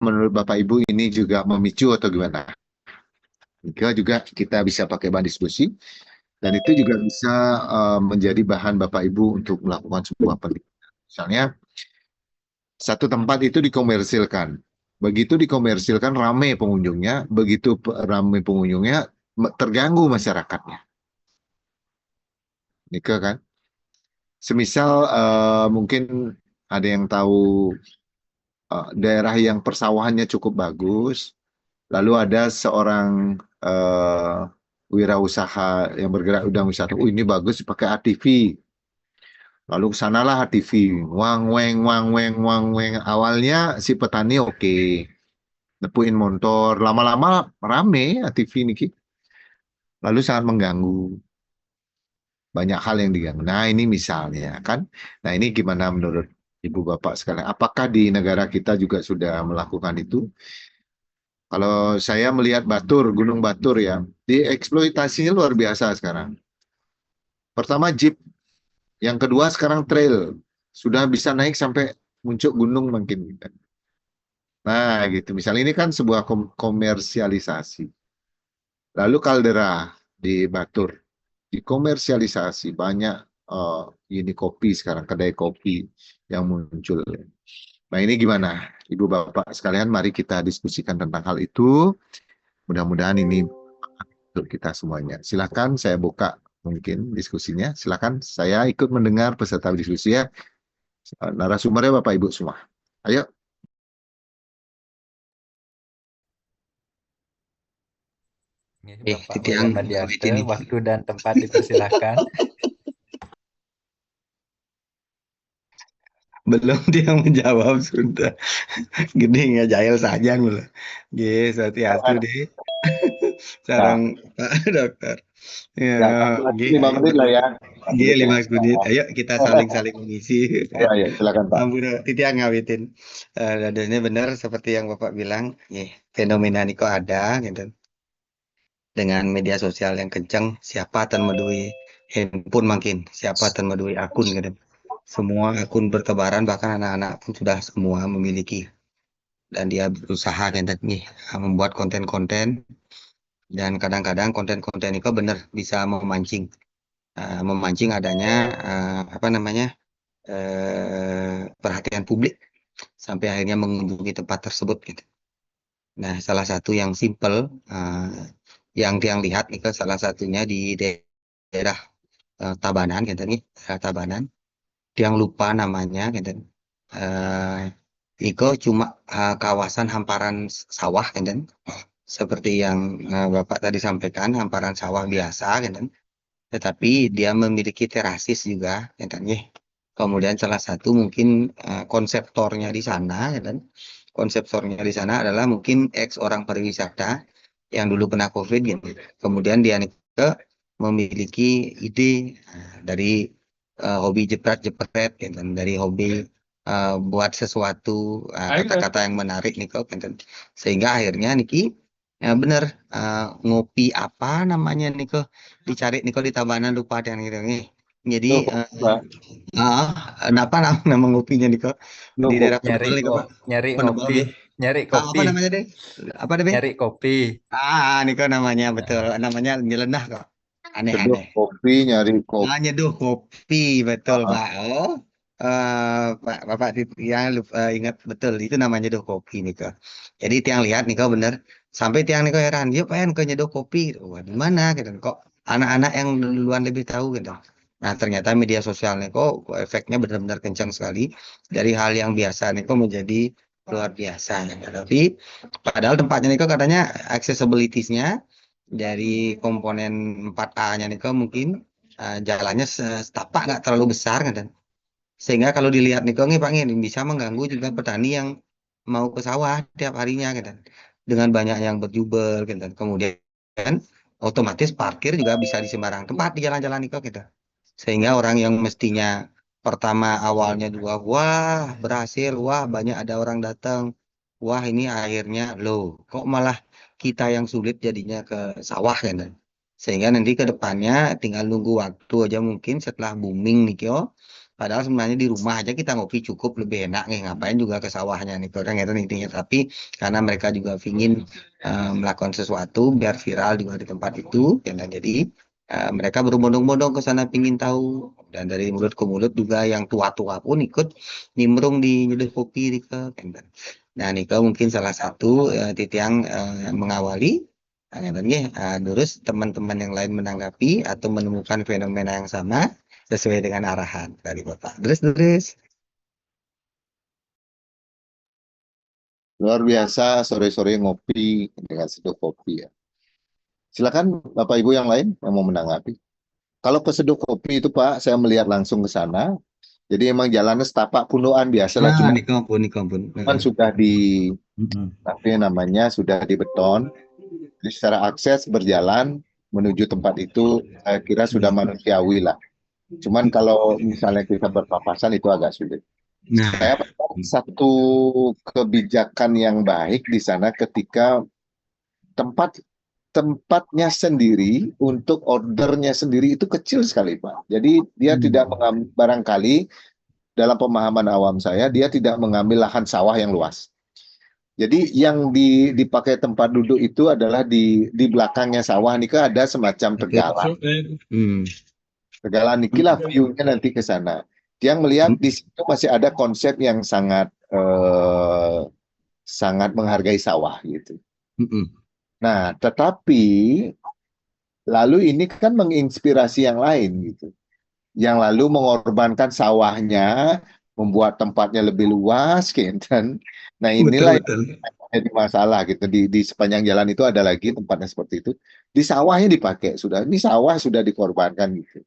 menurut Bapak Ibu ini juga memicu atau gimana? Jika juga kita bisa pakai bahan diskusi dan itu juga bisa menjadi bahan Bapak Ibu untuk melakukan sebuah penelitian. Misalnya satu tempat itu dikomersilkan. Begitu dikomersilkan rame pengunjungnya, begitu rame pengunjungnya terganggu masyarakatnya. Nika kan? Semisal mungkin ada yang tahu daerah yang persawahannya cukup bagus, lalu ada seorang wirausaha yang bergerak bidang wisata, oh ini bagus pakai ATV. Lalu kesanalah ATV, wang weng wang weng wang weng. Awalnya si petani oke, nepuin motor, lama-lama rame ATV ini, Ki. Lalu sangat mengganggu, banyak hal yang diganggu. Nah ini misalnya kan, nah ini gimana menurut Ibu Bapak sekalian? Apakah di negara kita juga sudah melakukan itu? Kalau saya melihat Batur, Gunung Batur ya, dieksploitasinya luar biasa sekarang. Pertama jeep, yang kedua sekarang trail, sudah bisa naik sampai muncul gunung mungkin. Nah gitu, misalnya ini kan sebuah komersialisasi. Lalu kaldera di Batur, dikomersialisasi banyak ini kopi sekarang, kedai kopi yang muncul. Nah ini gimana, Ibu Bapak sekalian, mari kita diskusikan tentang hal itu. Mudah-mudahan ini untuk kita semuanya. Silakan saya buka mungkin diskusinya. Silakan saya ikut mendengar peserta diskusi ya. Narasumbernya Bapak Ibu semua. Ayo. Ini Bapak Titiang Mulyamadiante, ngawitin ini. waktu dan tempat dipersilahkan. Belum dia menjawab sudah. Gede nggak jahil saja mula. Yes, hati-hati deh. Nah, Sarang Pak Dokter. Ya, ya, lima ayo menit lah ya. G 5 menit. Ayo kita saling-saling mengisi. Ayo, ayo, silakan Pak. Ampun, Titiang ngawitin. Dan ini benar seperti yang Bapak bilang, fenomena ini kok ada gitu. Dengan media sosial yang kencang, siapa tan medui handphone makin, siapa tan medui akun gitu. Semua akun bertebaran, bahkan anak-anak pun sudah semua memiliki. Dan dia berusaha kan nih membuat konten-konten, dan kadang-kadang konten-konten itu benar bisa memancing adanya apa namanya perhatian publik sampai akhirnya mengunjungi tempat tersebut gitu. Nah, salah satu yang simple yang lihat itu salah satunya di daerah Tabanan gitu nih, daerah Tabanan. Yang lupa namanya gitu. Iko cuma kawasan hamparan sawah gitu. Seperti yang Bapak tadi sampaikan, hamparan sawah biasa gitu. Tetapi dia memiliki terasis juga gitu. Kemudian salah satu mungkin konseptornya di sana gitu. Konseptornya di sana adalah mungkin ex orang pariwisata yang dulu kena COVID gitu. Kemudian dia ke memiliki ide dari hobi jepret-jepret gitu, dari hobi buat sesuatu kata-kata yang menarik nih kok gitu. Sehingga akhirnya Niki bener ngopi apa namanya nih kok dicari nih kok di Tabanan lupa dan gitu nih. Jadi Tuh, Pak. kenapa nama ngopinya nih kok di Nuh, daerah Nyari Penebel nih kok Pak? nyari Penebel ngopi, ya. nyari Apa kopi, namanya deh? Apa deh? Be? nyari kopi. Nih kok namanya betul. Namanya nyelenah kok. seduh Aneh-aneh. kopi, nyari kopi. Nyeduh kopi, betul Ah, Pak. Oh, Pak Bapak yang ingat betul itu namanya nyeduh kopi nih kok. Jadi tiang lihat nih kok bener. Sampai tiang nih kok heran, dia pengen ke nyeduh kopi. Wah, di mana gitu kok. Anak-anak yang duluan lebih tahu gitu. Nah, ternyata media sosial nih kok efeknya benar-benar kencang sekali. Dari hal yang biasa nih kok menjadi luar biasa. Tapi padahal tempatnya nih kok katanya accessibility-nya dari komponen 4A-nya nih kok mungkin jalannya setapak nggak terlalu besar kan, dan sehingga kalau dilihat nih kok nih Pak ini bisa mengganggu juga petani yang mau ke sawah tiap harinya kan, dengan banyak yang berjubel kan. Kemudian otomatis parkir juga bisa di sembarang tempat di jalan-jalan nih kok gitu, sehingga orang yang mestinya pertama awalnya dua wah berhasil, wah banyak ada orang datang, wah ini akhirnya loh kok malah kita yang sulit jadinya ke sawah kan. Sehingga nanti ke depannya tinggal nunggu waktu aja mungkin setelah booming nih Kyo, Padahal sebenarnya di rumah aja kita ngopi cukup lebih enak nih. Ngapain juga ke sawahnya nih orang itu intinya. Tapi karena mereka juga ingin melakukan sesuatu biar viral juga di tempat itu, dan jadi mereka berbondong-bondong ke sana pingin tahu. Dan dari mulut ke mulut juga yang tua-tua pun ikut nimbrung di nyeduh kopi Rika. Nah, Nika mungkin salah satu titik yang mengawali. Dan terus teman-teman yang lain menanggapi atau menemukan fenomena yang sama sesuai dengan arahan dari Bapak. Terus. Luar biasa sore-sore ngopi dengan seduh kopi ya. Silakan Bapak Ibu yang lain yang mau menanggapi. Kalau ke seduh kopi itu Pak, saya melihat langsung ke sana. Jadi emang jalannya setapak pundoan biasalah, Nah, cuma Niko pun. sudah di Mm-mm. tapi namanya sudah di beton. Jadi secara akses berjalan menuju tempat itu saya kira sudah manusiawi lah. Cuman kalau misalnya kita berpapasan itu agak sulit. Nah, Saya melihat satu kebijakan yang baik di sana ketika tempat tempatnya sendiri untuk ordernya sendiri itu kecil sekali Pak. Jadi dia tidak mengambil, barangkali dalam pemahaman awam saya dia tidak mengambil lahan sawah yang luas. Jadi yang dipakai tempat duduk itu adalah di belakangnya sawah nih ada semacam tegalan. Hmm. Tegalan inilah view-nya nanti ke sana. Yang melihat di situ masih ada konsep yang sangat menghargai sawah gitu. Mm-mm. Nah, tetapi lalu ini kan menginspirasi yang lain gitu. Yang lalu mengorbankan sawahnya, membuat tempatnya lebih luas, gitu kan. Nah, inilah yang Betul. jadi masalah gitu. Di sepanjang jalan itu ada lagi tempatnya seperti itu. Di sawahnya dipakai sudah. Ini sawah sudah dikorbankan gitu.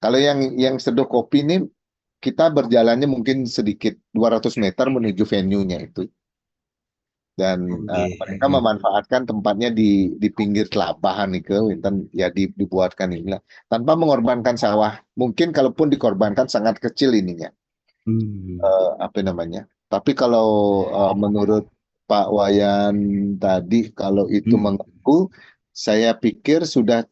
Kalau yang seduh kopi ini kita berjalannya mungkin sedikit 200 meter menuju venue-nya itu. Dan mereka memanfaatkan tempatnya di pinggir telapahan nih ke Winten ya dibuatkan inilah tanpa mengorbankan sawah. Mungkin kalaupun dikorbankan sangat kecil ininya apa namanya. Tapi kalau menurut Pak Wayan tadi kalau itu mengaku, saya pikir sudah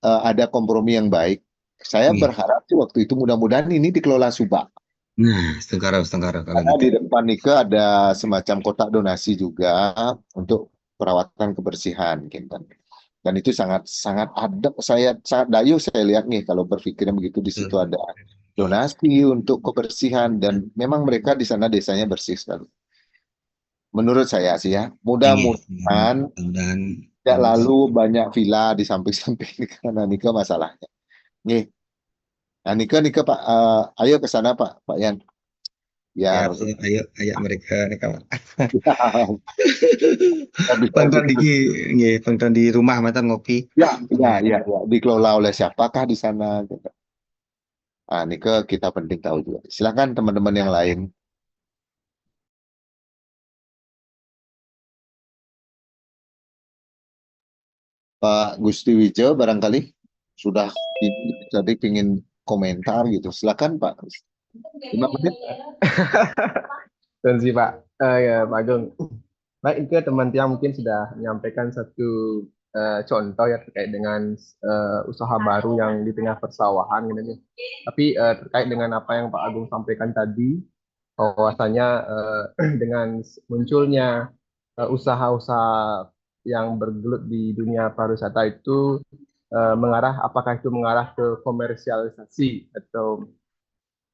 ada kompromi yang baik. Saya berharap sih waktu itu mudah-mudahan ini dikelola Subak. Nah, setengkara kalau Karena gitu. di depan Nike ada semacam kotak donasi juga untuk perawatan kebersihan, gitu. Dan itu sangat sangat adab. Saya sangat dayu saya lihat nih kalau berpikirnya begitu di situ ada donasi untuk kebersihan dan memang mereka di sana desanya bersih sekali. Menurut saya sih ya, mudah-mudahan Dan tidak lalu banyak villa di samping-samping karena Nike masalahnya. Nih, nah Nike Pak, ayo ke sana Pak Yan. ya, Biar ayo mereka kawan. bisa Pangton pangton di rumah mantan ngopi. ya, dikelola oleh siapakah di sana gitu. Ah, ini kita penting tahu juga. Silakan teman-teman yang lain. Pak Gusti Wijo barangkali sudah tadi ingin komentar gitu. Silakan Pak. 5 menit. Terima kasih Pak. Ya, Pak Agung. Baik, itu teman Tiang mungkin sudah menyampaikan satu contoh ya terkait dengan usaha baru yang di tengah persawahan gitu nih. Tapi terkait dengan apa yang Pak Agung sampaikan tadi, bahwasanya dengan munculnya usaha-usaha yang bergelut di dunia pariwisata itu apakah itu mengarah ke komersialisasi atau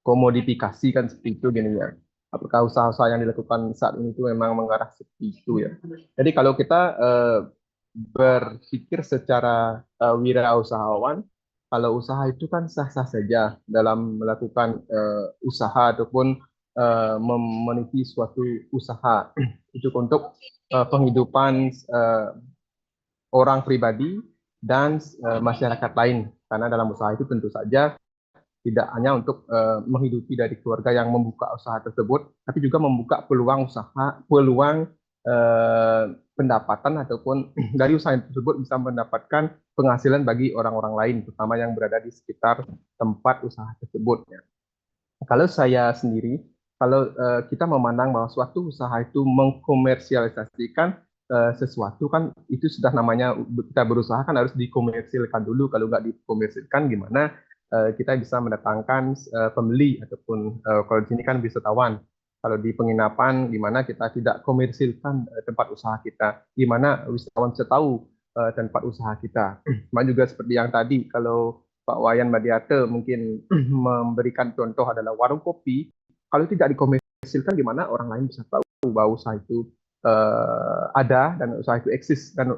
komodifikasi kan seperti itu gini ya. Apakah usaha-usaha yang dilakukan saat ini itu memang mengarah seperti itu ya. Jadi kalau kita berpikir secara wirausahawan, kalau usaha itu kan sah-sah saja dalam melakukan usaha ataupun memenuhi suatu usaha itu untuk penghidupan orang pribadi dan masyarakat lain. Karena dalam usaha itu tentu saja tidak hanya untuk menghidupi dari keluarga yang membuka usaha tersebut, tapi juga membuka peluang pendapatan ataupun dari usaha tersebut bisa mendapatkan penghasilan bagi orang-orang lain, terutama yang berada di sekitar tempat usaha tersebut. Ya. Kalau saya sendiri, kalau kita memandang bahwa suatu usaha itu mengkomersialisasikan sesuatu kan itu sudah namanya kita berusaha kan harus dikomersilkan dulu, kalau nggak dikomersilkan gimana kita bisa mendatangkan pembeli ataupun kalau di sini kan wisatawan. Kalau di penginapan, di mana kita tidak komersilkan tempat usaha kita, di mana wisatawan bisa tahu tempat usaha kita. Cuma juga seperti yang tadi, kalau Pak Wayan Madiate mungkin memberikan contoh adalah warung kopi, kalau tidak dikomersilkan, gimana orang lain bisa tahu bahwa usaha itu ada dan usaha itu eksis dan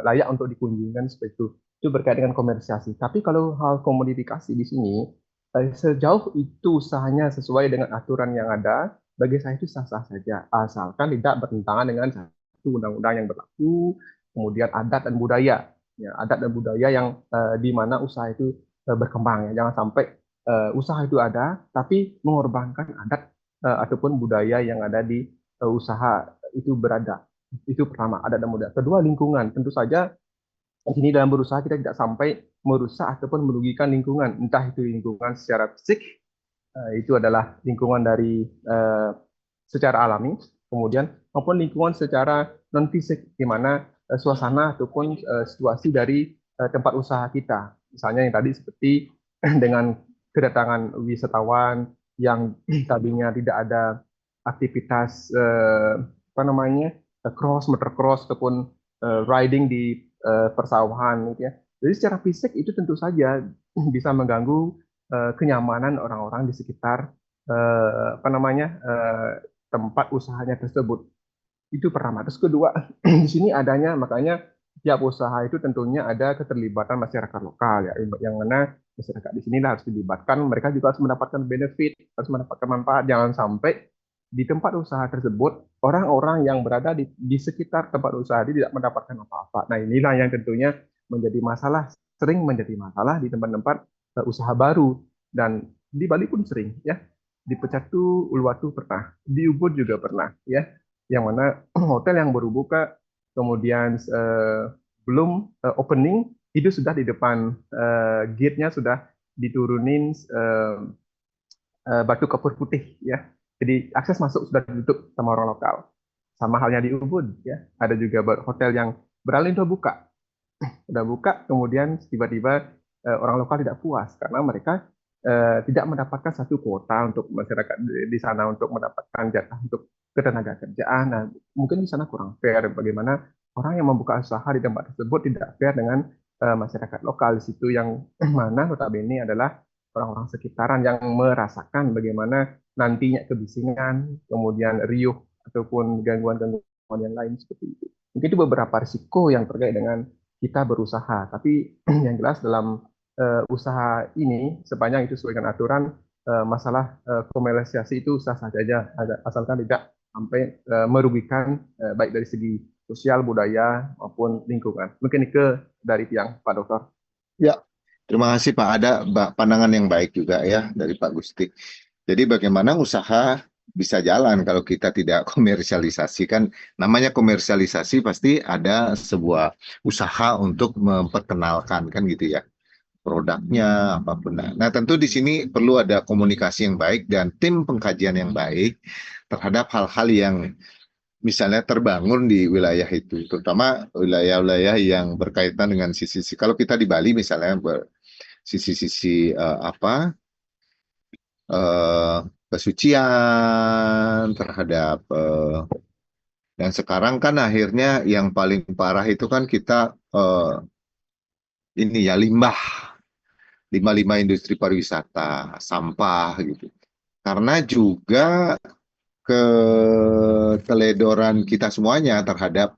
layak untuk dikunjungi seperti itu. Itu berkait dengan komersialisasi. Tapi kalau hal komodifikasi di sini, sejauh itu usahanya sesuai dengan aturan yang ada, bagi saya itu sah-sah saja, asalkan tidak bertentangan dengan satu undang-undang yang berlaku, kemudian adat dan budaya, ya, adat dan budaya yang di mana usaha itu berkembang, ya. Jangan sampai usaha itu ada, tapi mengorbankan adat ataupun budaya yang ada di usaha itu berada. Itu pertama, adat dan budaya. Kedua, lingkungan. Tentu saja di sini dalam berusaha kita tidak sampai merusak ataupun merugikan lingkungan, entah itu lingkungan secara fisik, itu adalah lingkungan dari secara alami, kemudian maupun lingkungan secara non fisik, di mana suasana ataupun situasi dari tempat usaha kita. Misalnya yang tadi seperti dengan kedatangan wisatawan yang tadinya tidak ada aktivitas apa namanya motocross ataupun riding di persawahan, gitu ya. Jadi secara fisik itu tentu saja bisa mengganggu kenyamanan orang-orang di sekitar apa namanya tempat usahanya tersebut. Itu pertama. Terus kedua, di sini adanya makanya tiap usaha itu tentunya ada keterlibatan masyarakat lokal, ya, yang mana masyarakat di sinilah harus dilibatkan. Mereka juga harus mendapatkan benefit, harus mendapatkan manfaat. Jangan sampai di tempat usaha tersebut orang-orang yang berada di sekitar tempat usaha itu tidak mendapatkan apa-apa. Nah, inilah yang tentunya menjadi masalah, sering menjadi masalah di tempat-tempat usaha baru, dan di Bali pun sering, ya. Di Pecatu, Uluwatu pernah, di Ubud juga pernah, ya, yang mana hotel yang baru buka kemudian belum opening itu sudah di depan gate-nya sudah diturunin batu kapur putih, ya. Jadi akses masuk sudah ditutup sama orang lokal. Sama halnya di Ubud, ya. Ada juga hotel yang beralih udah buka, kemudian tiba-tiba orang lokal tidak puas karena mereka tidak mendapatkan satu kuota untuk masyarakat di sana untuk mendapatkan jatah untuk ketenaga kerjaan. Nah, mungkin di sana kurang fair. Bagaimana orang yang membuka usaha di tempat tersebut tidak fair dengan masyarakat lokal di situ, yang mana notabene adalah orang-orang sekitaran yang merasakan bagaimana nantinya kebisingan, kemudian riuh ataupun gangguan-gangguan yang lain seperti itu. Mungkin itu beberapa risiko yang terkait dengan kita berusaha. Tapi yang jelas dalam usaha ini, sepanjang itu sesuai dengan aturan, masalah komersialisasi itu sah-sah saja, asalkan tidak sampai merugikan baik dari segi sosial, budaya, maupun lingkungan. Mungkin itu dari pihak Pak Dokter. Ya, terima kasih Pak. Ada pandangan yang baik juga ya dari Pak Gusti. Jadi bagaimana usaha bisa jalan kalau kita tidak komersialisasi, kan namanya komersialisasi pasti ada sebuah usaha untuk memperkenalkan, kan gitu ya, produknya apapun. Nah, tentu di sini perlu ada komunikasi yang baik dan tim pengkajian yang baik terhadap hal-hal yang misalnya terbangun di wilayah itu, terutama wilayah-wilayah yang berkaitan dengan sisi-sisi. Kalau kita di Bali misalnya sisi-sisi kesucian terhadap dan sekarang kan akhirnya yang paling parah itu kan kita ini ya limbah industri pariwisata, sampah gitu. Karena juga keteledoran kita semuanya terhadap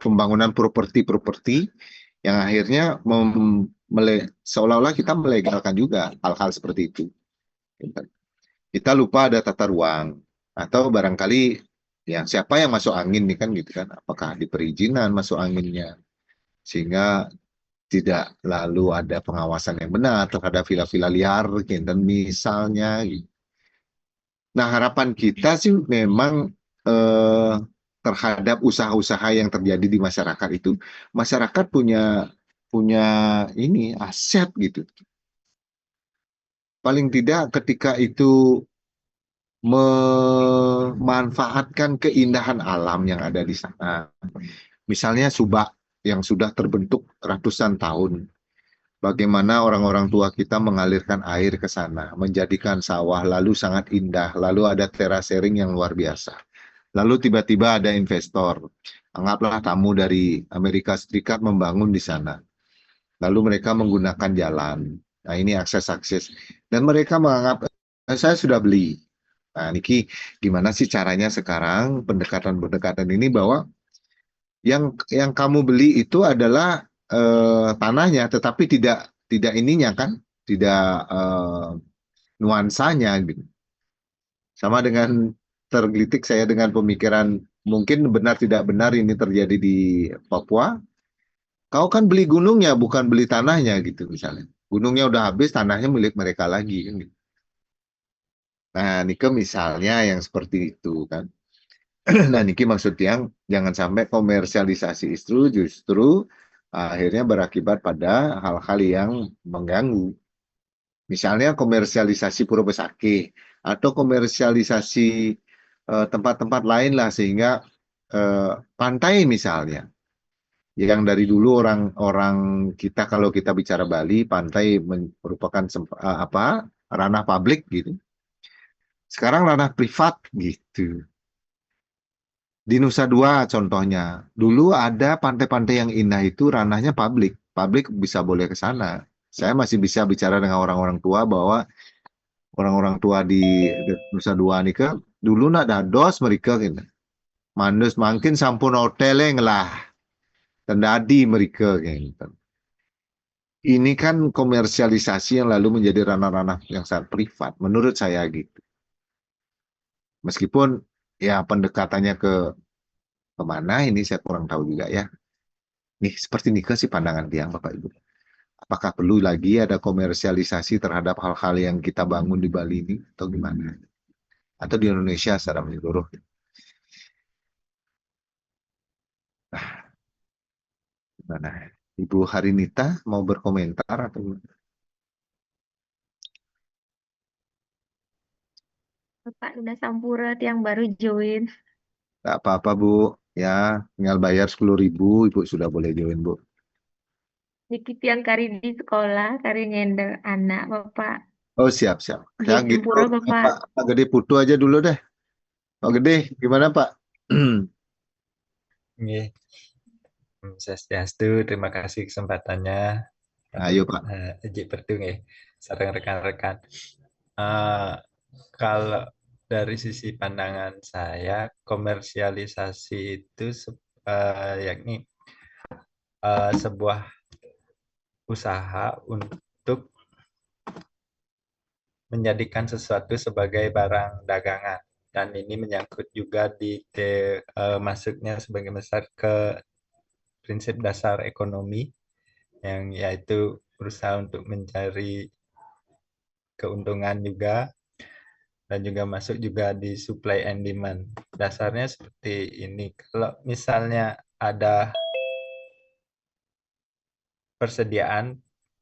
pembangunan properti yang akhirnya seolah-olah kita melegalkan juga hal-hal seperti itu. Kita lupa ada tata ruang, atau barangkali ya siapa yang masuk angin nih, kan gitu kan, apakah di perizinan masuk anginnya, sehingga tidak lalu ada pengawasan yang benar terhadap villa-villa liar gitu, misalnya gitu. Nah, harapan kita sih memang terhadap usaha-usaha yang terjadi di masyarakat itu, masyarakat punya ini aset gitu. Paling tidak ketika itu memanfaatkan keindahan alam yang ada di sana. Misalnya subak yang sudah terbentuk ratusan tahun. bagaimana orang-orang tua kita mengalirkan air ke sana, menjadikan sawah lalu sangat indah, lalu ada terasering yang luar biasa. Lalu tiba-tiba ada investor, anggaplah tamu dari Amerika Serikat membangun di sana. Lalu mereka menggunakan jalan. Nah, ini akses-akses. Dan mereka menganggap, saya sudah beli. Nah, Niki, gimana sih caranya sekarang pendekatan-pendekatan ini bahwa yang kamu beli itu adalah tanahnya, tetapi tidak ininya kan, tidak nuansanya gitu. Sama dengan tergelitik saya dengan pemikiran mungkin benar tidak benar ini terjadi di Papua. Kau kan beli gunungnya, bukan beli tanahnya gitu misalnya. Gunungnya udah habis, tanahnya milik mereka lagi kan gitu. Nah, Nike misalnya yang seperti itu kan. Nah, Niki maksud yang jangan sampai komersialisasi justru akhirnya berakibat pada hal-hal yang mengganggu. Misalnya komersialisasi Pura Besaki atau komersialisasi tempat-tempat lain lah sehingga pantai misalnya yang dari dulu orang-orang kita kalau kita bicara Bali pantai merupakan apa ranah publik gitu. Sekarang ranah privat gitu. Di Nusa Dua contohnya, dulu ada pantai-pantai yang indah itu ranahnya publik. Publik bisa boleh ke sana. Saya masih bisa bicara dengan orang-orang tua bahwa orang-orang tua di Nusa Dua ini ke dulu nak dados mereka gitu. Manus makin sampun hotel lah. Tendadi mereka gitu. Ini kan komersialisasi yang lalu menjadi ranah-ranah yang sangat privat. Menurut saya gitu. Meskipun ya pendekatannya ke kemana ini saya kurang tahu juga ya. Nih, seperti nikah sih pandangan tiang Bapak Ibu. Apakah perlu lagi ada komersialisasi terhadap hal-hal yang kita bangun di Bali ini atau gimana? Atau di Indonesia secara menyeluruh? Gimana? Ibu Harinita mau berkomentar atau gimana? Bapak udah Sampurna yang baru join. Nggak apa-apa Bu, ya tinggal bayar 10.000, Ibu sudah boleh join Bu. Dikit yang kari di sekolah, kari nyender anak Bapak. Oh siap-siap. Oke, Ya gitu, Sampurna Bapak. Pak Gede Putu aja dulu deh. Pak Gede, gimana Pak? Nggih. Swastiastu, terima kasih kesempatannya. Ayo Pak. Ejik Pertu nggih, sareng rekan-rekan. Kalau dari sisi pandangan saya, komersialisasi itu yakni sebuah usaha untuk menjadikan sesuatu sebagai barang dagangan. Dan ini menyangkut juga di masuknya sebagai besar ke prinsip dasar ekonomi yang yaitu berusaha untuk mencari keuntungan juga dan juga masuk juga di supply and demand. Dasarnya seperti ini. Kalau misalnya ada persediaan,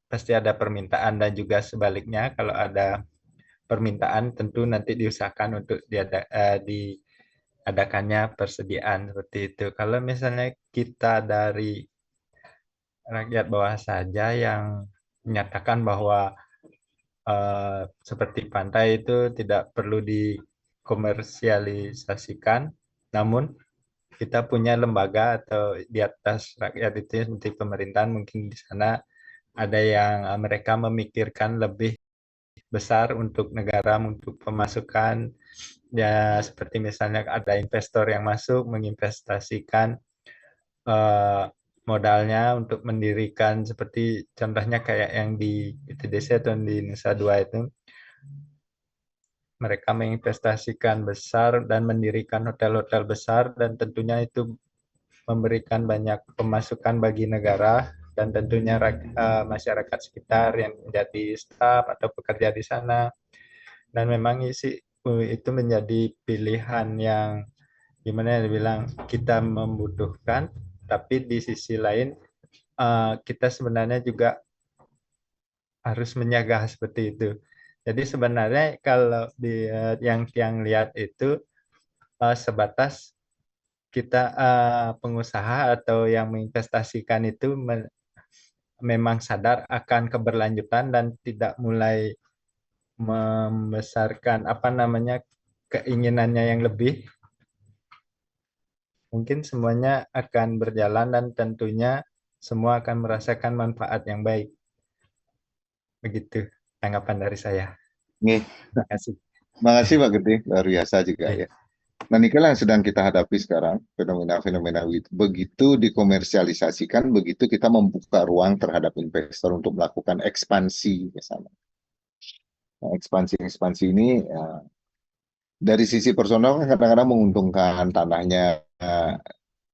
pasti ada permintaan dan juga sebaliknya kalau ada permintaan tentu nanti diusahakan untuk diadakannya persediaan seperti itu. Kalau misalnya kita dari rakyat bawah saja yang menyatakan bahwa seperti pantai itu tidak perlu dikomersialisasikan, namun kita punya lembaga atau di atas rakyat itu seperti pemerintahan mungkin di sana ada yang mereka memikirkan lebih besar untuk negara untuk pemasukan ya seperti misalnya ada investor yang masuk menginvestasikan modalnya untuk mendirikan seperti contohnya kayak yang di ITDC atau di Nusa Dua itu mereka menginvestasikan besar dan mendirikan hotel-hotel besar dan tentunya itu memberikan banyak pemasukan bagi negara dan tentunya masyarakat sekitar yang menjadi staf atau pekerja di sana dan memang itu menjadi pilihan yang gimana dibilang kita membutuhkan tapi di sisi lain kita sebenarnya juga harus menjaga seperti itu. Jadi sebenarnya kalau yang lihat itu sebatas kita pengusaha atau yang menginvestasikan itu memang sadar akan keberlanjutan dan tidak mulai membesarkan apa namanya keinginannya yang lebih, mungkin semuanya akan berjalan dan tentunya semua akan merasakan manfaat yang baik. Begitu tanggapan dari saya. Nih, Terima kasih. makasih Pak Gede, luar biasa juga ya. Nah, inilah yang sedang kita hadapi sekarang, fenomena-fenomena itu. Begitu dikomersialisasikan, begitu kita membuka ruang terhadap investor untuk melakukan ekspansi ke sana. Nah, ekspansi-ekspansi ini ya, dari sisi personal kan kadang-kadang menguntungkan, tanahnya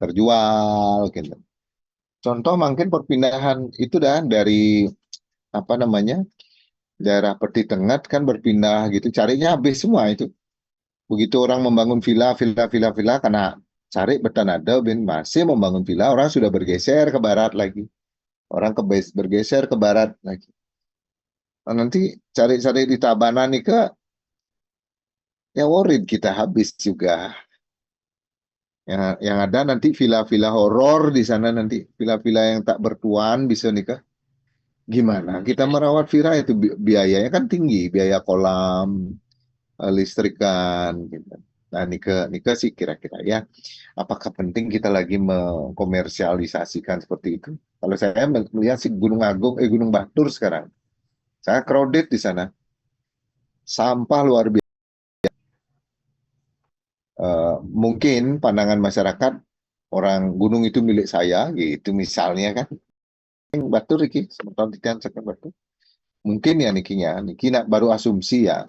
terjual gitu. Contoh mungkin perpindahan itu dah dari apa namanya daerah Peti Tengah kan berpindah gitu, carinya habis semua itu. Begitu orang membangun villa karena cari bertanada bin masih membangun villa, orang sudah bergeser ke barat lagi. Orang bergeser ke barat lagi. Nah, nanti cari-cari di Tabanan nih ke ya worried kita habis juga. Yang ada nanti villa-villa horor di sana, nanti villa-villa yang tak bertuan bisa nih ke. Gimana? Kita merawat villa itu biayanya kan tinggi, biaya kolam, listrikan gitu. Nah, Nika sih kira-kira ya, apakah penting kita lagi mengkomersialisasikan seperti itu? Kalau saya melihat sih Gunung Batur sekarang, saya crowded di sana, sampah luar biasa. Mungkin pandangan masyarakat orang gunung itu milik saya, gitu misalnya kan. Batur iki, sementara titian Batur. Mungkin ya Niki nak baru asumsi ya.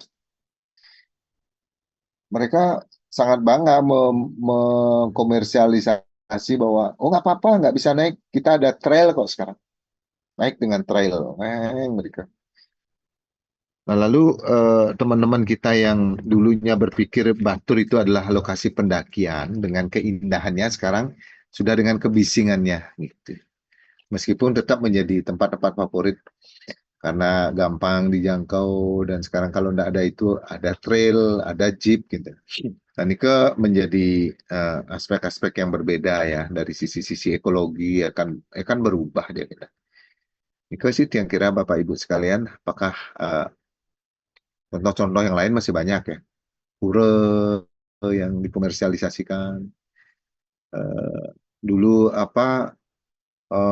Mereka sangat bangga mengkomersialisasi bahwa oh nggak apa-apa, nggak bisa naik, kita ada trail kok sekarang, naik dengan trail, mereka. Nah, lalu teman-teman kita yang dulunya berpikir Batur itu adalah lokasi pendakian dengan keindahannya, sekarang sudah dengan kebisingannya gitu. Meskipun tetap menjadi tempat-tempat favorit karena gampang dijangkau, dan sekarang kalau tidak ada itu ada trail, ada jeep gitu. Dan itu menjadi aspek-aspek yang berbeda ya, dari sisi-sisi ekologi akan berubah dia kita. Itu sih yang kira Bapak Ibu sekalian, apakah contoh-contoh yang lain masih banyak ya, pura yang dikomersialisasikan, dulu apa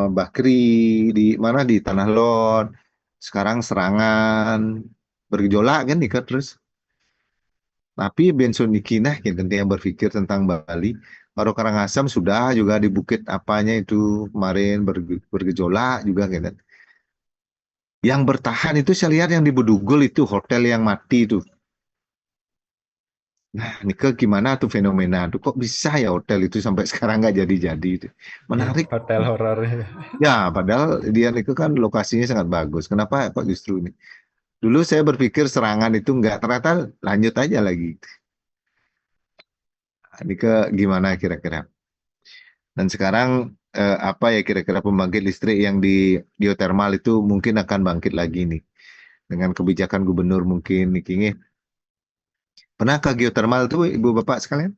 Bakri di mana di Tanah Lot, sekarang Serangan bergejolak kan nih terus. Tapi Benson Nikinah yang berpikir tentang Bali, baru Karangasem sudah juga di bukit apanya itu kemarin bergejolak juga gitu. Yang bertahan itu saya lihat yang di Bedugul itu hotel yang mati itu. Nah, ini gimana tuh fenomena tuh, kok bisa ya hotel itu sampai sekarang nggak jadi-jadi itu. Menarik. Hotel horor. Ya, padahal dia itu kan lokasinya sangat bagus. Kenapa kok justru ini? Dulu saya berpikir Serangan itu nggak, ternyata lanjut aja lagi. Ini gimana kira-kira? Dan sekarang apa ya kira-kira pembangkit listrik yang di geotermal itu mungkin akan bangkit lagi nih. Dengan kebijakan gubernur mungkin nih. Pernah ke geotermal tuh Ibu Bapak sekalian?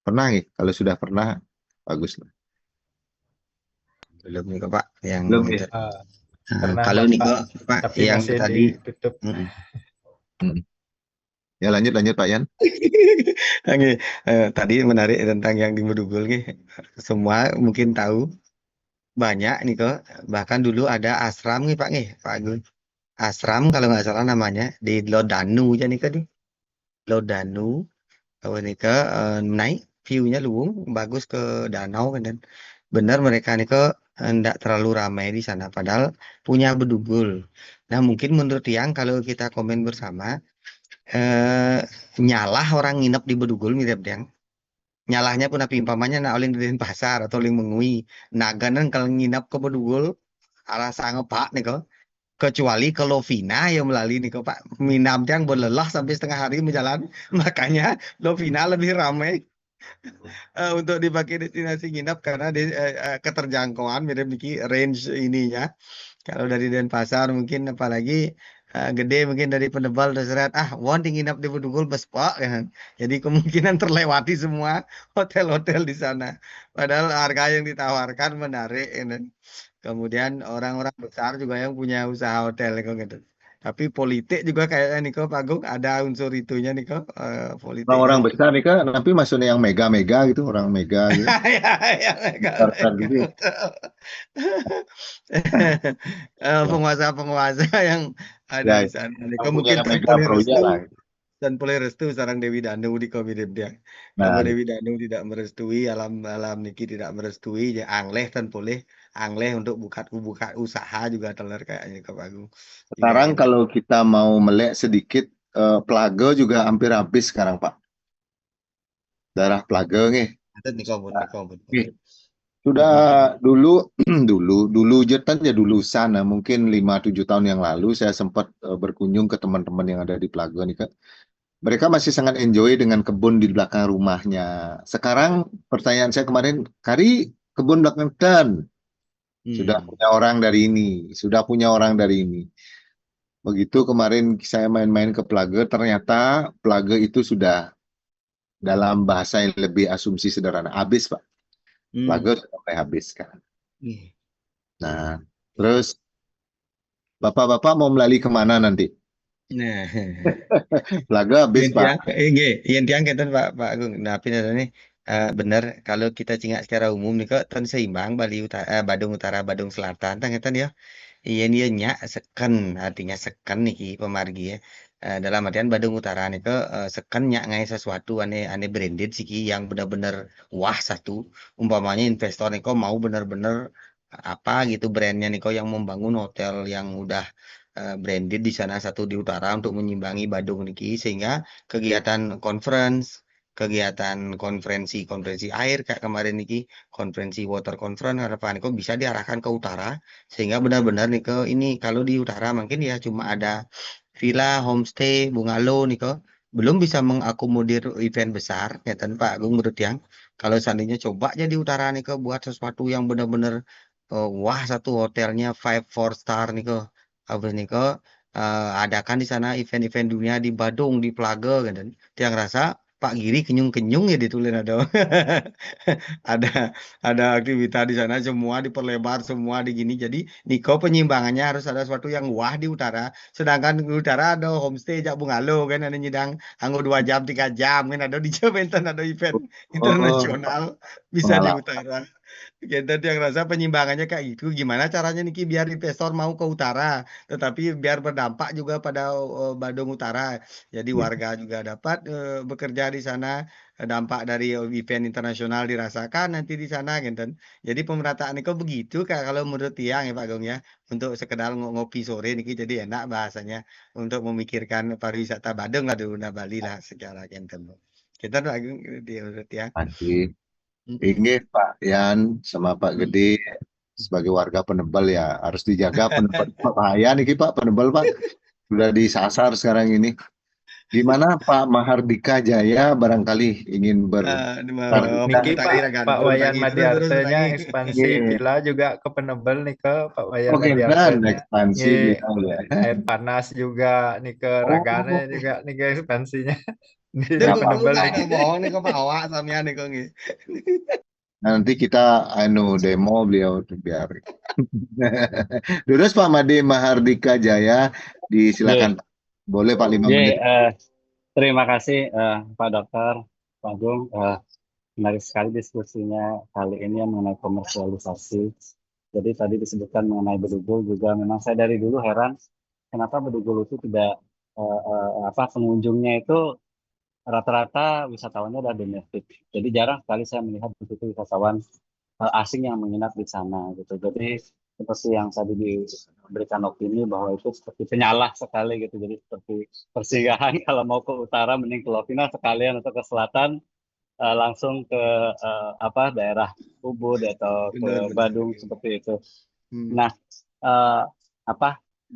Pernah nih? Kalau sudah pernah, bagus lah. Belum nih Pak yang Belum itu. ya? Pernah Kalau Bapak, nih Pak tapi yang masih tadi ditutup. Ya lanjut Pak Yan. Oke, tadi menarik tentang yang di Bedugul nih. Semua mungkin tahu, banyak nih kok. Bahkan dulu ada asram nih Pak Agun. Asram kalau nggak salah namanya di Lodanu aja nih kan, Lodanu. Kalau nih naik view-nya luwung, bagus ke danau kan. Dan benar mereka nih kok enggak terlalu ramai di sana. Padahal punya Bedugul. Nah mungkin menurut yang kalau kita komen bersama, nyalah orang nginep di Bedugul mirip yang nyalahnya pun api umpamanya nak oleh di Denpasar atau oleh Mengui naganan kalau nginap ke Bedugul arah sangat Pak nih kok, kecuali ke Lovina yang melalui nih kok Pak, minam yang berlelah sampai setengah hari menjalan. Makanya Lovina lebih ramai untuk dipakai destinasi nginap karena keterjangkauan mirip Niki range ininya. Kalau dari Denpasar mungkin apalagi gede mungkin dari Penebal terus lihat want nginap di Bedugul bespak kan. Jadi kemungkinan terlewati semua hotel-hotel di sana. Padahal harga yang ditawarkan menarik kan. Kemudian orang-orang besar juga yang punya usaha hotel kok gitu. Tapi politik juga kayaknya nih kok Pak Agung ada unsur itunya nih kok politiknya. Orang-orang besar nih Kak, tapi maksudnya yang mega-mega gitu, orang mega gitu. Ya, ya, mega, Besar-besar mega, gitu. betul. Penguasa-penguasa yang ada Ya, di sana. Nih, yang punya mungkin mega proyek lah. dan boleh restu sarang Dewi Danu di komitmen dia. Kalau Nah, Dewi Danu tidak merestui, alam niki tidak merestui, ya angleh kan boleh angleh untuk buka usaha juga teler kayaknya ke Pak Agung. Jika sekarang ini. kalau kita mau melek sedikit, Plaga juga hampir habis sekarang Pak. Daerah Plaga nih. Ada nih kau nih kau. Nih, sudah dulu dulu jetan ya dulu sana mungkin 5-7 tahun yang lalu saya sempat berkunjung ke teman-teman yang ada di Plaga nih Kak. Mereka masih sangat enjoy dengan kebun di belakang rumahnya. Sekarang pertanyaan saya kemarin, Kari kebun belakang dan sudah punya orang dari ini, sudah punya orang dari ini. Begitu kemarin saya main-main ke Plaga, ternyata Plaga itu sudah dalam bahasa yang lebih asumsi sederhana habis Pak. Plaga sudah mulai habis kan. Nah, terus Bapak-bapak mau melalui kemana nanti? Nah, Plaga habis yang Pak. tiang, nggih, yang tiang keten Pak Agung. Nah, tapi ini benar kalau kita cingak secara umum nih kok ten seimbang Bali Utara, Badung Utara, Badung Selatan, tang ngeten ya. Iya dia nyak seken artinya seken niki pemargi ya. Dalam artian Badung Utara nih ke seken nyak ngai sesuatu aneh aneh branded siki yang benar-benar wah satu. Umpamanya investor nih kok mau benar-benar apa gitu brandnya nih kok yang membangun hotel yang udah branded di sana satu di utara untuk menyimbangi Badung niki sehingga kegiatan conference kegiatan konferensi air kayak kemarin niki konferensi water conference harapan kok bisa diarahkan ke utara sehingga benar-benar nih ke ini kalau di utara mungkin ya cuma ada villa, homestay, bungalow nih kok belum bisa mengakomodir event besar ya tanpa Agung menurut yang kalau seandainya coba aja di utara nih ke buat sesuatu yang benar-benar wah satu hotelnya 5 4 star nih kok habis nih kok adakan di sana event-event dunia di Badung di Plaga kan yang rasa Pak Giri kenyung-kenyung ya ditulis ada ada ada aktivitas di sana semua diperlebar semua di gini jadi Niko penyimbangannya harus ada sesuatu yang wah di utara sedangkan di utara ada homestay jak bungalow kan ada nyidang anggo 2 jam 3 jam kan ada di Jawa ada event Oh, internasional bisa di pengalaman. utara kita yang rasa penyimbangannya kayak gitu gimana caranya Niki biar investor mau ke utara tetapi biar berdampak juga pada Badung Utara jadi warga juga dapat bekerja di sana dampak dari event internasional dirasakan nanti di sana gitu. Jadi pemerataan itu begitu Kak kalau menurut Tiang ya Pak Gong ya untuk sekedar ngopi sore niki jadi enak bahasanya untuk memikirkan pariwisata Badung lah di Luna Bali lah secara gitu. Kita lagi di menurut Tiang. Nanti ini Pak Yan sama Pak Gede sebagai warga Penebal ya harus dijaga Penebal. Bahaya nih Pak Penebal Pak. Sudah disasar sekarang ini. Gimana Pak Mahardika Jaya barangkali ingin Di Niki tadi ragan Pak terus Wayan lagi terus Madiartenya lagi. ekspansi villa juga ke Penebel nih ke Pak Wayan Oke dan Madiartenya. ekspansi Nih beliau ya. air panas juga nih ke Ragane Oh, juga nih ke ekspansinya di Duh, siap Pak. Penebel enggak nih. ada bohong nih kok Pak Awak samian nih kok nggih. Nanti kita demo beliau tuh biar. Terus Pak Made Mahardika Jaya disilakan Ye, Pak. Boleh Pak 5 menit. terima kasih Pak Dokter, Pak Agung. Menarik sekali diskusinya kali ini yang mengenai komersialisasi. Jadi tadi disebutkan mengenai Bedugul juga memang saya dari dulu heran kenapa Bedugul itu tidak apa pengunjungnya itu rata-rata wisatawannya adalah domestik. Jadi jarang sekali saya melihat di situ wisatawan asing yang menginap di sana gitu. Jadi seperti yang tadi diberikan opini bahwa itu seperti penyalah sekali gitu. Jadi seperti persinggahan kalau mau ke utara mending ke Lovina sekalian atau ke selatan langsung ke apa daerah Ubud atau ke Benar benar. Badung seperti itu. Hmm. Nah, apa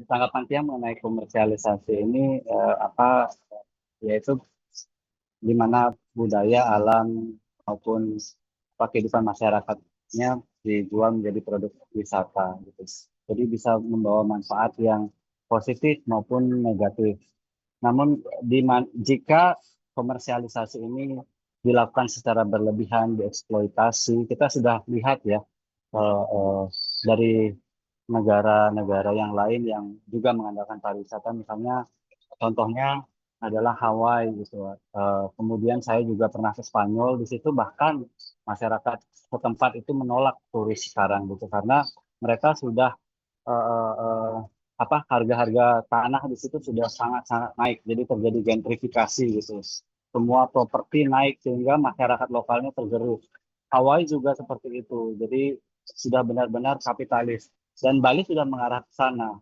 tanggapan Tiang mengenai komersialisasi ini apa yaitu di mana budaya alam maupun kehidupan masyarakatnya dijual menjadi produk wisata gitu. Jadi bisa membawa manfaat yang positif maupun negatif. Namun jika komersialisasi ini dilakukan secara berlebihan, dieksploitasi, kita sudah lihat ya dari negara-negara yang lain yang juga mengandalkan pariwisata, misalnya contohnya adalah Hawaii gitu. Kemudian saya juga pernah ke Spanyol, di situ bahkan masyarakat setempat itu menolak turis sekarang gitu karena mereka sudah eh, eh, harga-harga tanah di situ sudah sangat-sangat naik, jadi terjadi gentrifikasi gitu. Semua properti naik sehingga masyarakat lokalnya tergerus. Hawaii juga seperti itu, jadi sudah benar-benar kapitalis dan Bali sudah mengarah ke sana.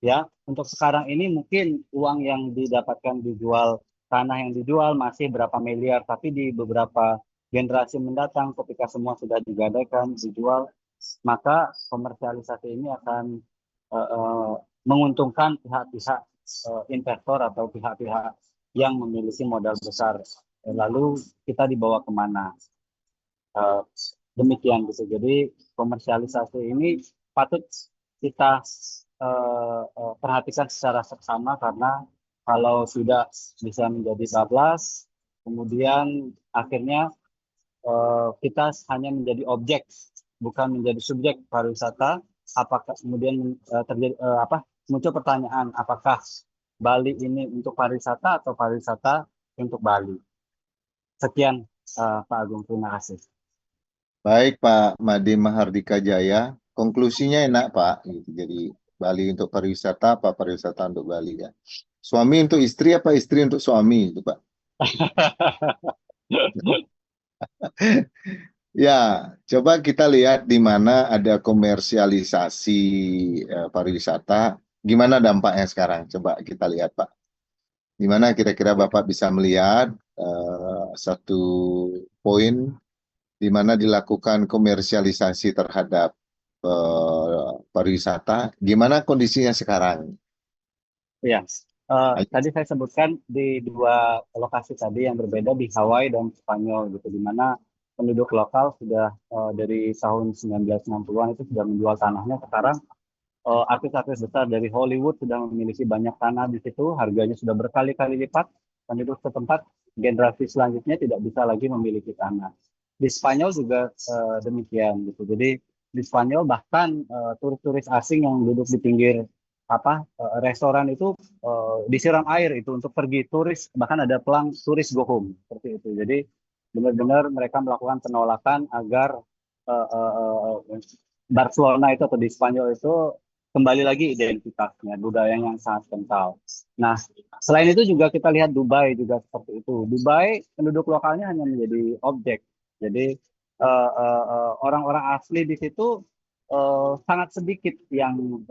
Ya, untuk sekarang ini mungkin uang yang didapatkan dijual tanah yang dijual masih berapa miliar, tapi di beberapa generasi mendatang ketika semua sudah digadaikan, dijual, maka komersialisasi ini akan eh, eh, menguntungkan pihak-pihak investor atau pihak-pihak yang memiliki modal besar. Lalu kita dibawa kemana? Eh, Demikian gitu. Jadi komersialisasi ini patut kita perhatikan secara seksama karena kalau sudah bisa menjadi bablas, kemudian akhirnya kita hanya menjadi objek, bukan menjadi subjek pariwisata. Apakah kemudian terjadi muncul pertanyaan, apakah Bali ini untuk pariwisata atau pariwisata untuk Bali? Sekian Pak Agung, terima kasih. Baik Pak Made Mahardika Jaya, konklusinya enak Pak. Gitu. Jadi Bali untuk pariwisata, apa pariwisata untuk Bali ya? Suami untuk istri apa istri untuk suami itu Pak? Ya, coba kita lihat di mana ada komersialisasi pariwisata, gimana dampaknya sekarang? Coba kita lihat Pak. Di mana kira-kira Bapak bisa melihat satu poin di mana dilakukan komersialisasi terhadap pariwisata, gimana kondisinya sekarang? Ya, tadi saya sebutkan di dua lokasi tadi yang berbeda di Hawaii dan Spanyol gitu, di mana penduduk lokal sudah dari tahun 1960-an itu sudah menjual tanahnya. Sekarang artis-artis besar dari Hollywood sudah memiliki banyak tanah di situ, harganya sudah berkali-kali lipat. Penduduk setempat generasi selanjutnya tidak bisa lagi memiliki tanah. Di Spanyol juga demikian gitu. Jadi di Spanyol bahkan turis-turis asing yang duduk di pinggir restoran itu disiram air itu untuk pergi turis, bahkan ada pelang turis go home seperti itu. Jadi benar-benar mereka melakukan penolakan agar Barcelona itu atau di Spanyol itu kembali lagi identitasnya, budaya yang sangat kental. Nah, selain itu juga kita lihat Dubai juga seperti itu. Dubai penduduk lokalnya hanya menjadi objek. Jadi orang-orang asli di situ sangat sedikit yang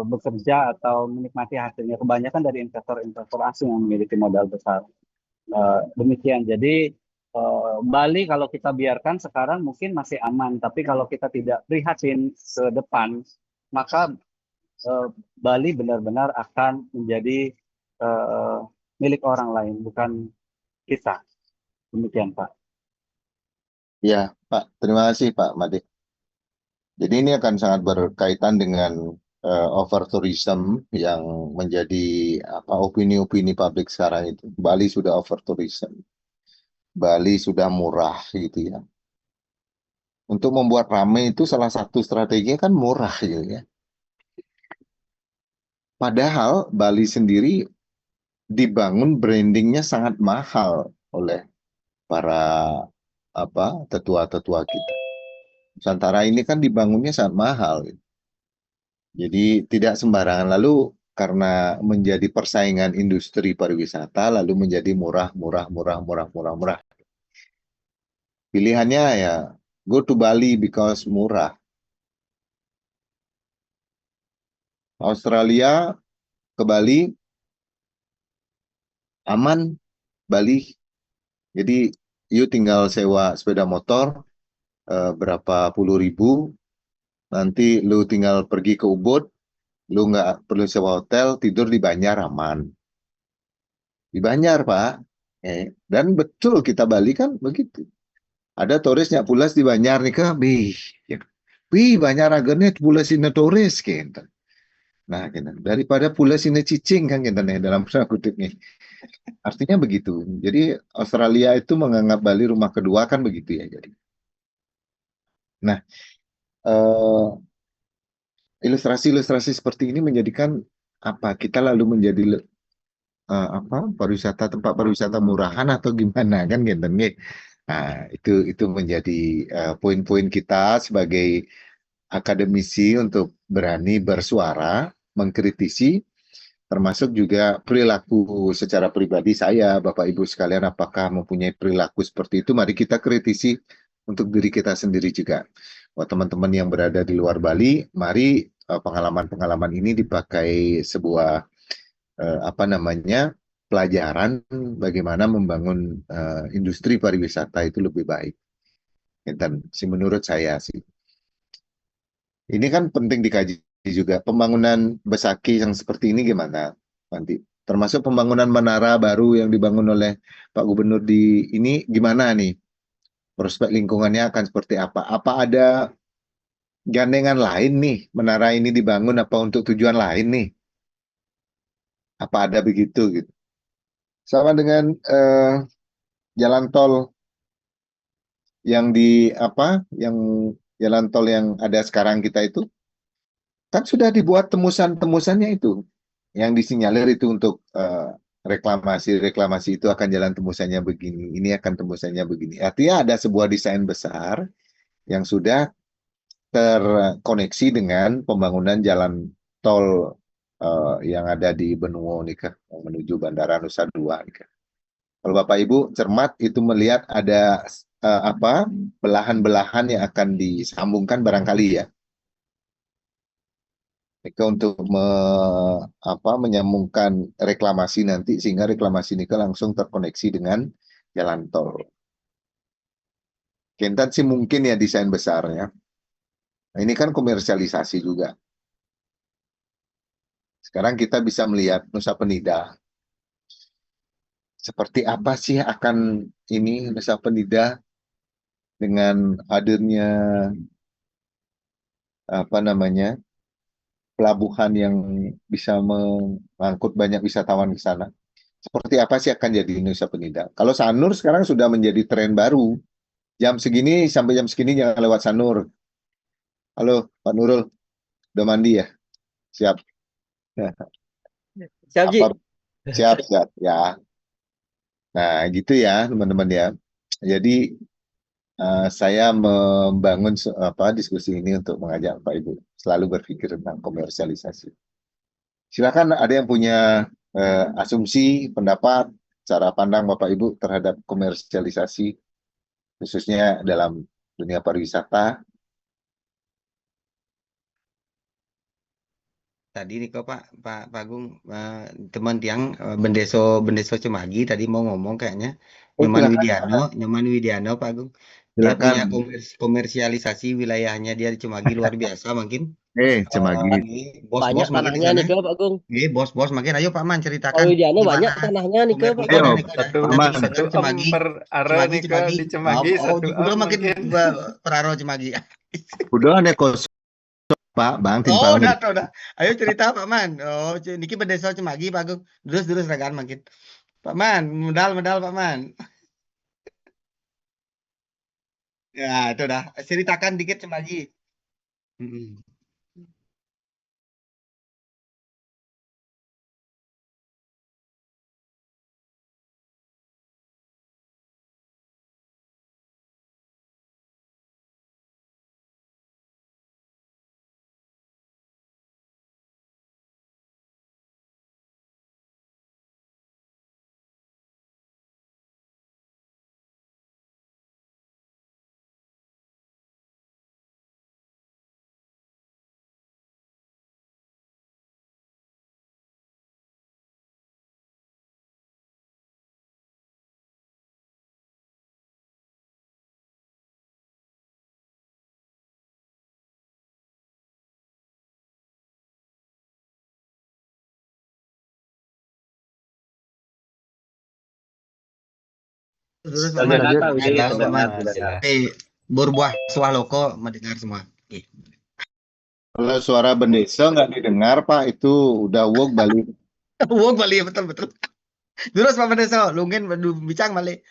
bekerja atau menikmati hasilnya. Kebanyakan dari investor-investor asing yang memiliki modal besar. Demikian. Jadi Bali kalau kita biarkan sekarang mungkin masih aman, tapi kalau kita tidak prihatin ke depan, maka Bali benar-benar akan menjadi milik orang lain, bukan kita. Demikian, Pak. Ya, Pak. Terima kasih Pak Made. Jadi ini akan sangat berkaitan dengan over tourism yang menjadi opini-opini publik sekarang itu. Bali sudah over tourism. Bali sudah murah gitu ya. Untuk membuat ramai itu salah satu strateginya kan murah gitu ya. Padahal Bali sendiri dibangun brandingnya sangat mahal oleh para tetua-tetua kita. Nusantara ini kan dibangunnya sangat mahal. Gitu. Jadi tidak sembarangan. Lalu karena menjadi persaingan industri pariwisata, lalu menjadi murah. Pilihannya ya go to Bali because murah. Australia ke Bali aman, Bali. Jadi you tinggal sewa sepeda motor berapa puluh ribu, nanti lu tinggal pergi ke Ubud, lu nggak perlu sewa hotel, tidur di Banjar aman. Di Banjar Pak. Dan betul kita Bali kan begitu. Ada turisnya pulas di Banjar nih ke, Banjar agarnya pulas ini turis gitu. Nah, gitu. Daripada pula sini cicing kan gitu nih dalam tanda kutip nih. Artinya begitu. Jadi Australia itu menganggap Bali rumah kedua kan begitu ya. Jadi, nah eh, ilustrasi-ilustrasi seperti ini menjadikan apa kita lalu menjadi apa pariwisata tempat pariwisata murahan atau gimana kan gitu nih. Nah, itu menjadi poin-poin kita sebagai akademisi untuk berani bersuara, mengkritisi, termasuk juga perilaku secara pribadi saya, Bapak Ibu sekalian, apakah mempunyai perilaku seperti itu? Mari kita kritisi untuk diri kita sendiri juga. Buat teman-teman yang berada di luar Bali, mari pengalaman-pengalaman ini dipakai sebuah apa namanya pelajaran bagaimana membangun industri pariwisata itu lebih baik. Dan sih menurut saya sih ini kan penting dikaji juga pembangunan Besaki yang seperti ini gimana nanti. Termasuk pembangunan menara baru yang dibangun oleh Pak Gubernur di ini gimana nih? Prospek lingkungannya akan seperti apa? Apa ada gandengan lain nih menara ini dibangun apa untuk tujuan lain nih? Apa ada begitu gitu? Sama dengan jalan tol yang di apa yang jalan tol yang ada sekarang kita itu kan sudah dibuat temusan-temusannya itu yang disinyalir itu untuk reklamasi itu akan jalan tembusannya begini, ini akan tembusannya begini. Artinya ada sebuah desain besar yang sudah terkoneksi dengan pembangunan jalan tol yang ada di Benua nih kan, menuju Bandara Nusa Dua nih kan. Kalau Bapak Ibu cermat itu melihat ada apa belahan-belahan yang akan disambungkan barangkali ya. Itu untuk menyambungkan reklamasi nanti sehingga reklamasi ini langsung terkoneksi dengan jalan tol. Kentan sih mungkin ya desain besarnya. Nah, ini kan komersialisasi juga. Sekarang kita bisa melihat Nusa Penida. Seperti apa sih akan ini Nusa Penida dengan hadirnya apa namanya pelabuhan yang bisa mengangkut banyak wisatawan ke sana. Seperti apa sih akan jadi Nusa Penida? Kalau Sanur sekarang sudah menjadi tren baru. Jam segini sampai jam segini jangan lewat Sanur. Halo, Pak Nurul, udah mandi ya? Siap. Siap, Ji. Apa? Siap, siap. Ya. Nah, gitu ya, teman-teman ya. Jadi saya membangun diskusi ini untuk mengajak Pak Ibu selalu berpikir tentang komersialisasi. Silakan ada yang punya asumsi, pendapat, cara pandang Bapak Ibu terhadap komersialisasi khususnya dalam dunia pariwisata. Tadi nih kok Pak Agung teman tiang Bendeso Cemagi tadi mau ngomong kayaknya Nyoman Widiano Pak Agung dia punya Silakan. komersialisasi wilayahnya dia di Cemagi luar biasa mungkin Cemagi. bos-bos Banyak makin di tanahnya sana nih ke Pak Gung. Bos-bos makin ayo Pak Man Pak ceritakan Widiano banyak gimana tanahnya nih ke Pak Udah, Gung. udah, Satu udah, Aman. satu Cemagi, per area nih ke di Cemagi satu udah makin mungkin. peraro Cemagi. Udah nih kos Pak, Bang Oh, timpang. udah. Ayo cerita Pak Man. Oh, niki Bendeso Cemagi Pak Agung. Terus rekan makin. Pak Man, medal Pak Man. Ya, itu dah. Ceritakan dikit Cemagi. Mm-mm. Terus Pak Man. Terdengar Pak Widi, Jelas Pak Man. terdengar jelas. Berbuah suah loko mendengar semua. Oke. Kalau suara bendesa nggak didengar, Pak, itu udah wog balik. Wong Bali betul betul. Terus Pak Pendeso, lungin bicang balik.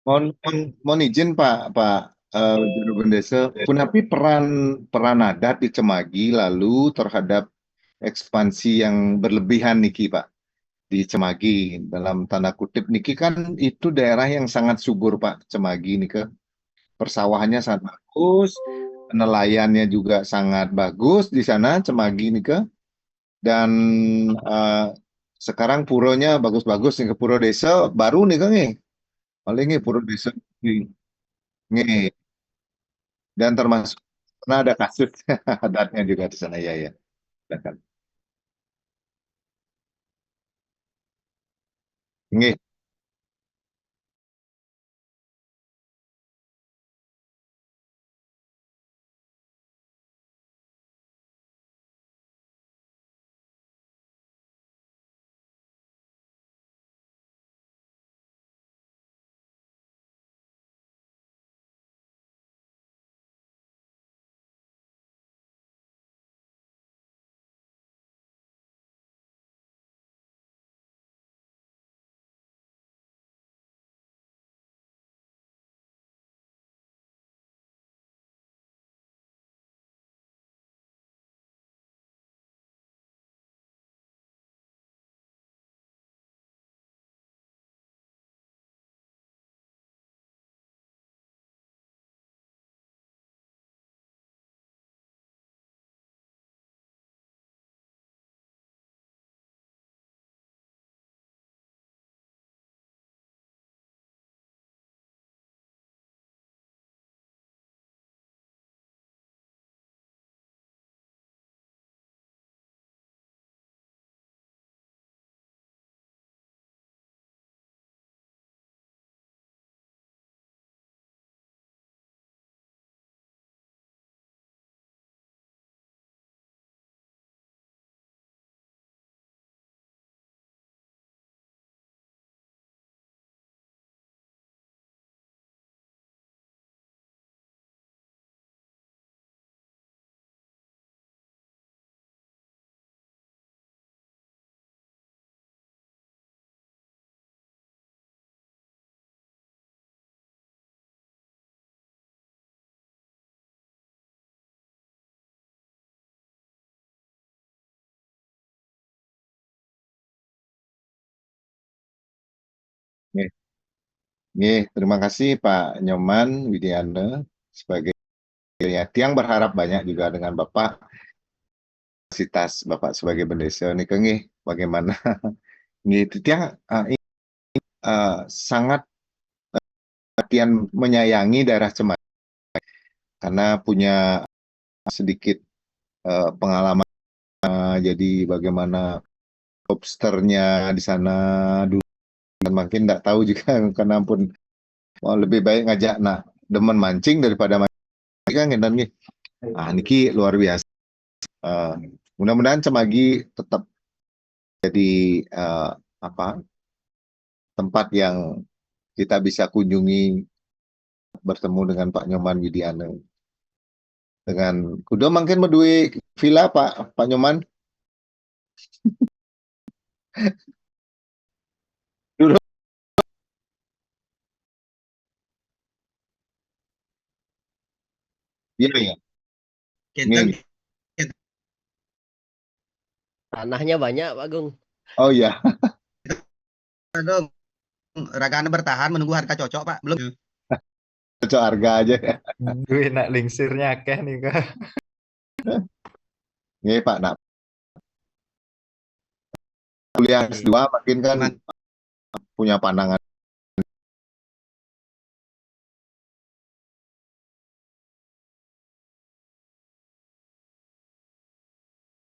Mohon izin Pak Juru Bendesa, punapi peran peran adat di Cemagi lalu terhadap ekspansi yang berlebihan niki Pak di Cemagi, dalam tanda kutip niki kan itu daerah yang sangat subur Pak, Cemagi nih ke persawahannya sangat bagus, nelayannya juga sangat bagus di sana Cemagi nih ke, dan eh, sekarang puronya bagus-bagus nih ke Puro Desa baru nih kan nih, paling nih Puro Desa nih. Dan termasuk pernah ada kasus adatnya juga di sana ya ya. Silakan. Nggih, nggih, nggih. Terima kasih Pak Nyoman Widiana sebagai ya, Tiang berharap banyak juga dengan Bapak kapasitas Bapak sebagai bendesa nih nggih bagaimana nggih itu Tiang sangat perhatian menyayangi daerah Cemagi karena punya sedikit pengalaman, jadi bagaimana lobsternya di sana dulu, dan makin nggak tahu juga karena pun lebih baik ngajak demen mancing daripada mancing kan dan nih. Niki luar biasa. Mudah-mudahan Cemagi tetap jadi tempat yang kita bisa kunjungi, bertemu dengan Pak Nyoman Widiana. Dengan kudu mungkin medui villa Pak Nyoman. Dulu. Iya ya. Kenten, Tanahnya banyak, Pak Gung. Oh iya. dong. Ragana bertahan menunggu harga cocok, Pak. Belum. Cocok harga aja ya. Duit nak lingsirnya akeh nih kak. Nih Pak, kuliah S2 makin kan punya pandangan